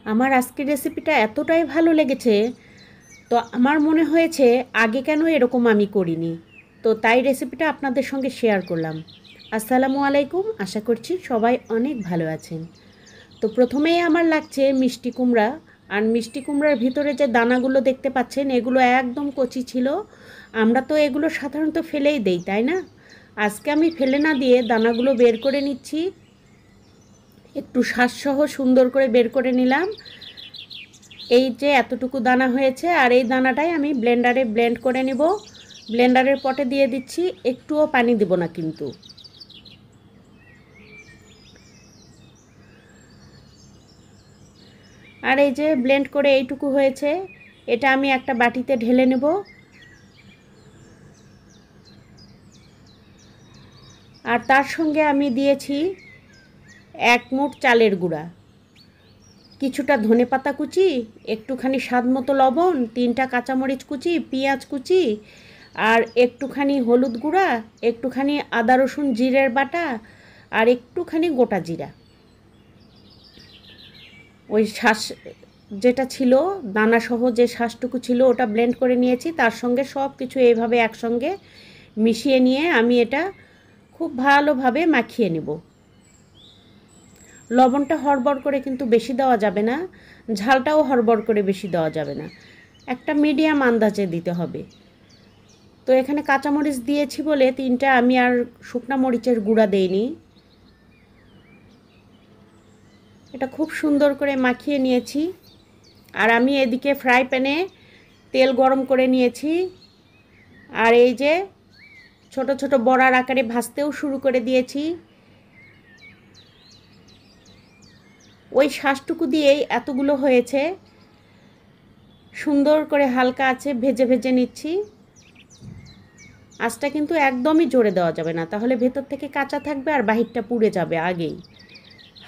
আমার আজকের রেসিপিটা এতটাই ভালো লেগেছে, তো আমার মনে হয়েছে আগে কেন এরকম আমি করিনি। তো তাই রেসিপিটা আপনাদের সঙ্গে শেয়ার করলাম। আসসালামু আলাইকুম, আশা করছি সবাই অনেক ভালো আছেন। তো প্রথমেই আমার লাগছে মিষ্টি কুমড়া। আর মিষ্টি কুমড়ার ভিতরে যে দানাগুলো দেখতে পাচ্ছেন এগুলো একদম কচি ছিল। আমরা তো এগুলো সাধারণত ফেলেই দেই, তাই না? আজকে আমি ফেলে না দিয়ে দানাগুলো বের করে নিচ্ছি। একটু শ্বাসসহ সুন্দর করে বের করে নিলাম। এই যে এতটুকু দানা হয়েছে, আর এই দানাটাই আমি ব্লেন্ডারে ব্লেন্ড করে নেব। ব্লেন্ডারের পটে দিয়ে দিচ্ছি, একটুও পানি দেব না কিন্তু। আর এই যে ব্লেন্ড করে এইটুকু হয়েছে, এটা আমি একটা বাটিতে ঢেলে নেব। আর তার সঙ্গে আমি দিয়েছি 1 মুঠ চালের গুঁড়া, কিছুটা ধনেপাতা কুচি, একটুখানি স্বাদ মতো লবণ, 3টা কাঁচামরিচ কুচি, পেঁয়াজ কুচি, আর একটুখানি হলুদ গুঁড়া, একটুখানি আদা রসুন জিরের বাটা, আর একটুখানি গোটা জিরা। ওই শ্বাস যেটা ছিল, দানাসহ যে শ্বাসটুকু ছিল ওটা ব্লেন্ড করে নিয়েছি। তার সঙ্গে সব কিছু এইভাবে একসঙ্গে মিশিয়ে নিয়ে আমি এটা খুব ভালোভাবে মাখিয়ে নেব। লবণটা হড়বড় করে কিন্তু বেশি দেওয়া যাবে না, ঝালটাও হড়বড় করে বেশি দেওয়া যাবে না, একটা মিডিয়াম আন্দাজে দিতে হবে। তো এখানে কাঁচামরিচ দিয়েছি বলে 3টা আমি আর শুকনা মরিচের গুঁড়া দেইনি। এটা খুব সুন্দর করে মাখিয়ে নিয়েছি। আর আমি এদিকে ফ্রাই প্যানে তেল গরম করে নিয়েছি। আর এই যে ছোট ছোট বড়ার আকারে ভাজতেও শুরু করে দিয়েছি। ওই শ্বাসটুকু দিয়েই এতগুলো হয়েছে। সুন্দর করে হালকা আছে ভেজে ভেজে নিচ্ছি। আঁচটা কিন্তু একদমই জোরে দেওয়া যাবে না, তাহলে ভেতর থেকে কাঁচা থাকবে আর বাহিরটা পুড়ে যাবে আগেই।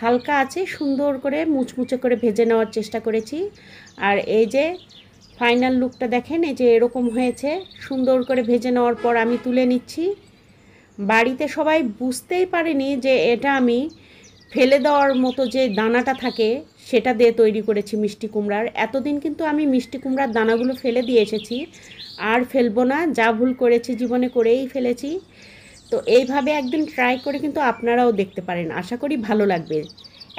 হালকা আছে সুন্দর করে মুচমুচে করে ভেজে নেওয়ার চেষ্টা করেছি। আর এই যে ফাইনাল লুকটা দেখেন, এই যে এরকম হয়েছে। সুন্দর করে ভেজে নেওয়ার পর আমি তুলে নিচ্ছি। বাড়িতে সবাই বুঝতেই পারেনি যে এটা আমি ফেলে দেওয়ার মতো যে দানাটা থাকে সেটা দিয়ে তৈরি করেছি মিষ্টি কুমড়ার। এতদিন কিন্তু আমি মিষ্টি কুমড়ার দানাগুলো ফেলে দিয়ে এসেছি, আর ফেলবো না, যা ভুল করেছি জীবনে করেই ফেলেছি। তো এইভাবে একদিন ট্রাই করে কিন্তু আপনারাও দেখতে পারেন, আশা করি ভালো লাগবে।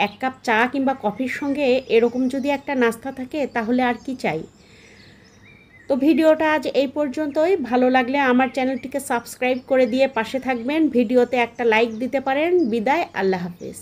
1 কাপ চা কিংবা কফির সঙ্গে এরকম যদি একটা নাস্তা থাকে তাহলে আর কি চাই। তো ভিডিওটা আজ এই পর্যন্তই। ভালো লাগলে আমার চ্যানেলটিকে সাবস্ক্রাইব করে দিয়ে পাশে থাকবেন, ভিডিওতে একটা লাইক দিতে পারেন। বিদায়, আল্লাহ হাফেজ।